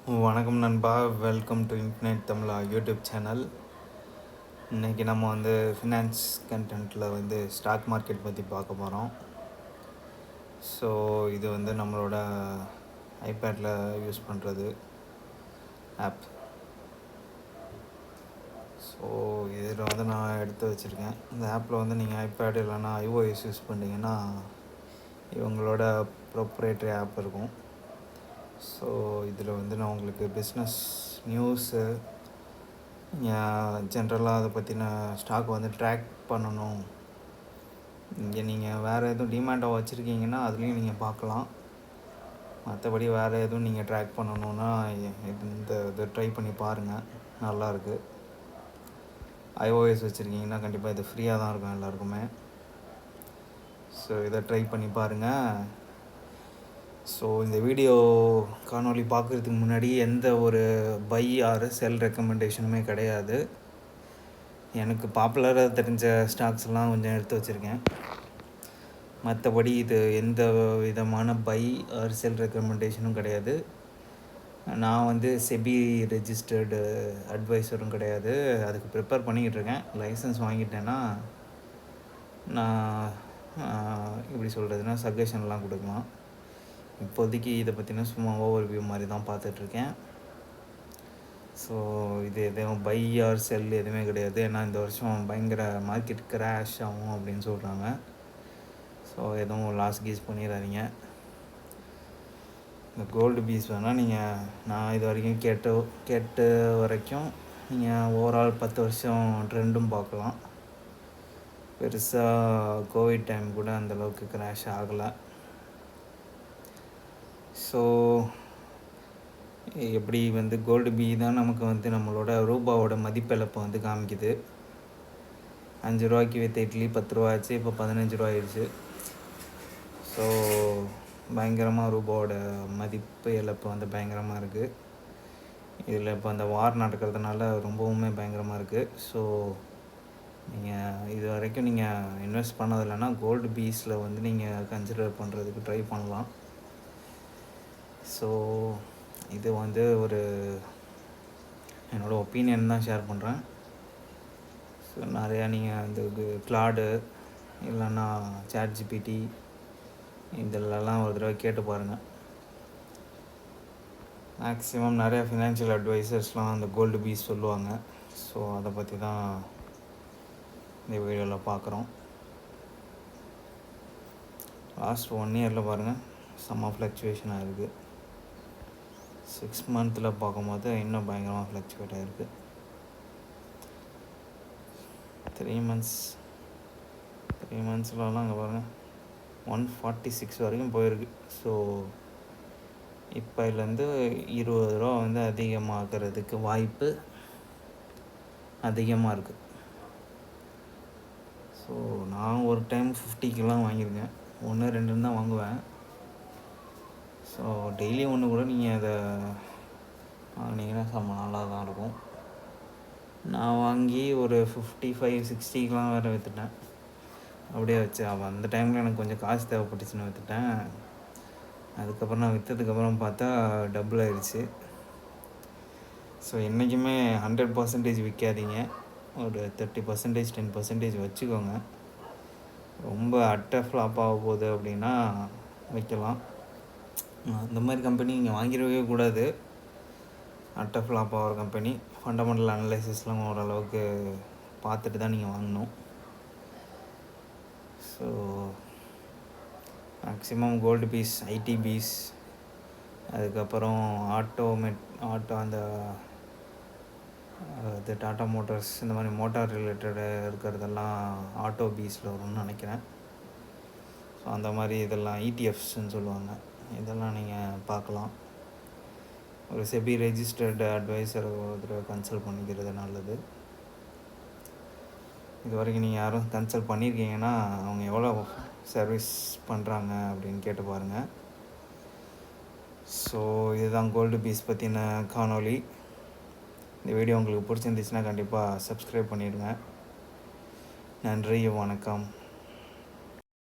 வணக்கம் நண்பா, welcome to internet Tamizha YouTube channel. இன்றைக்கி நம்ம வந்து ஃபினான்ஸ் கண்டென்ட்டில் வந்து ஸ்டாக் மார்க்கெட் பற்றி பார்க்க போகிறோம். ஸோ இது வந்து நம்மளோட ஐபேடில் யூஸ் பண்ணுறது ஆப். ஸோ இதில் வந்து நான் எடுத்து வச்சுருக்கேன். இந்த ஆப்பில் வந்து நீங்கள் ஐபேட் இல்லைன்னா iOS யூஸ் பண்ணிங்கன்னா இவங்களோட ப்ரொப்ரேட்டரி ஆப் இருக்கும். ஸோ இதில் வந்து நான் உங்களுக்கு பிஸ்னஸ் நியூஸு, ஜென்ரலாக அதை பற்றின ஸ்டாக் வந்து ட்ராக் பண்ணணும். இங்கே நீங்கள் வேறு எதுவும் டிமேட்டாக வச்சுருக்கீங்கன்னா அதுலேயும் நீங்கள் பார்க்கலாம். மற்றபடி வேறு எதுவும் நீங்கள் ட்ராக் பண்ணணுன்னா இதை ட்ரை பண்ணி பாருங்கள், நல்லாயிருக்கு. iOS வச்சுருக்கீங்கன்னா கண்டிப்பாக இது ஃப்ரீயாக தான் இருக்கும் எல்லாருக்குமே. ஸோ இதை ட்ரை பண்ணி பாருங்கள். ஸோ இந்த வீடியோ காணொளி பார்க்குறதுக்கு முன்னாடி எந்த ஒரு பை ஆர் செல் ரெக்கமெண்டேஷனுமே கிடையாது. எனக்கு பாப்புலராக தெரிஞ்ச ஸ்டாக்ஸ்லாம் கொஞ்சம் எடுத்து வச்சுருக்கேன். மற்றபடி இது எந்த விதமான பை ஆர் செல் ரெக்கமெண்டேஷனும் கிடையாது. நான் வந்து செபி ரெஜிஸ்டர்டு அட்வைஸரும் கிடையாது. அதுக்கு ப்ரிப்பேர் பண்ணிக்கிட்டு இருக்கேன். லைசன்ஸ் வாங்கிட்டேன்னா நான் எப்படி சொல்கிறதுனா சஜஷன்லாம் கொடுக்கலாம். இப்போதைக்கு இதை பற்றின சும்மா ஓவர்வியூ மாதிரி தான் பார்த்துட்ருக்கேன். ஸோ இது எதுவும் பை ஆர் செல் எதுவுமே கிடையாது. ஏன்னா இந்த வருஷம் பயங்கர மார்க்கெட் கிராஷ் ஆகும் அப்படின்னு சொல்கிறாங்க. ஸோ எதுவும் லாஸ் கீஸ் பண்ணிடாதீங்க. இந்த கோல்டு பீஸ் வேணால் நீங்கள் நான் இது வரைக்கும் கேட்ட வரைக்கும் நீங்கள் ஓவரால் 10 வருஷம் ட்ரெண்டும் பார்க்கலாம். பெருசாக கோவிட் டைம் கூட அந்தளவுக்கு கிராஷ் ஆகலை. ஸோ எப்படி வந்து கோல்டு பி தான் நமக்கு வந்து நம்மளோட ரூபாவோட மதிப்பிழப்பை வந்து காமிக்குது. 5 ரூபாய்க்கு விற்ற இட்லி 10 ரூபா ஆச்சு, இப்போ 15 ரூபா ஆயிடுச்சு. ஸோ பயங்கரமாக ரூபாவோட மதிப்பு இழப்பு வந்து பயங்கரமாக இருக்குது. இதில் இப்போ அந்த வார் நடக்கிறதுனால ரொம்பவுமே பயங்கரமாக இருக்குது. ஸோ நீங்கள் இது வரைக்கும் நீங்கள் இன்வெஸ்ட் பண்ணது இல்லைன்னா கோல்டு பீஸில் வந்து நீங்கள் கன்சிடர் பண்ணுறதுக்கு ட்ரை பண்ணலாம். ஸோ இது வந்து ஒரு என்னோடய ஒப்பீனியன் தான் ஷேர் பண்ணுறேன். ஸோ நிறையா நீங்கள் இந்த கிளாடு இல்லைன்னா ChatGPT இதிலெல்லாம் ஒரு தடவை கேட்டு பாருங்கள். மேக்ஸிமம் நிறையா ஃபினான்ஷியல் அட்வைசர்ஸ்லாம் அந்த கோல்டு பீஸ் சொல்லுவாங்க. ஸோ அதை பற்றி தான் இந்த வீடியோவில் பார்க்குறோம். லாஸ்ட் 1 இயரில் பாருங்கள் செம்ம ஃப்ளக்சுவேஷன் ஆகிருக்கு. 6 மந்தில் பார்க்கும்போது இன்னும் பயங்கரமாக ஃப்ளக்சுவேட் ஆகிருக்கு. 3 மந்த்ஸ்லலாம் அங்கே பாருங்கள் 146 வரைக்கும் போயிருக்கு. ஸோ இப்போலேருந்து 20 ரூபா வந்து அதிகமாகிறதுக்கு வாய்ப்பு அதிகமாக இருக்குது. ஸோ நான் ஒரு டைம் 50க்கெலாம் வாங்கியிருக்கேன். 1-2 தான் வாங்குவேன். ஸோ டெய்லி ஒன்று கூட நீங்கள் அதை வாங்கினீங்கன்னா செம்ம நல்லா தான் இருக்கும். நான் வாங்கி ஒரு 55-60க்கெலாம் வேறு விற்றுட்டேன். அப்படியே வச்சு அந்த டைமில் எனக்கு கொஞ்சம் காசு தேவைப்பட்டுச்சுன்னு விற்றுட்டேன். அதுக்கப்புறம் நான் விற்றதுக்கப்புறம் பார்த்தா டபுள் ஆயிடுச்சு. ஸோ என்றைக்குமே 100% விற்காதீங்க. ஒரு 30%, 10% வச்சுக்கோங்க. ரொம்ப ஃப்ளாப் ஆக போகுது அப்படின்னா வைக்கலாம். அந்த மாதிரி கம்பெனி நீங்கள் வாங்கிடவே கூடாது. ஃப்ளாப் ஆகிற கம்பெனி ஃபண்டமெண்டல் அனலைசிஸ்லாம் ஓரளவுக்கு பார்த்துட்டு தான் நீங்கள் வாங்கணும். So maximum gold bees, IT bees, அதுக்கப்புறம் ஆட்டோ அந்த இது டாட்டா மோட்டார்ஸ், இந்த மாதிரி மோட்டார் ரிலேட்டடு இருக்கிறதெல்லாம் ஆட்டோ பீஸில் வரும்னு நினைக்கிறேன். ஸோ அந்த மாதிரி இதெல்லாம் இடிஎஃப்ஸ்ன்னு சொல்லுவாங்க. இதெல்லாம் நீங்கள் பார்க்கலாம். ஒரு செபி ரெஜிஸ்டர்டு அட்வைசர் ஒரு கன்சல்ட் பண்ணிக்கிறது நல்லது. இது வரைக்கும் நீங்கள் யாரும் கன்சல்ட் பண்ணியிருக்கீங்கன்னா அவங்க எவ்வளோ சர்வீஸ் பண்ணுறாங்க அப்படின்னு கேட்டு பாருங்கள். ஸோ இதுதான் கோல்டு பீஸ் பற்றின காணொளி. இந்த வீடியோ உங்களுக்கு பிடிச்சிருந்துச்சுன்னா கண்டிப்பாக சப்ஸ்கிரைப் பண்ணிடுங்க. நன்றி, வணக்கம்.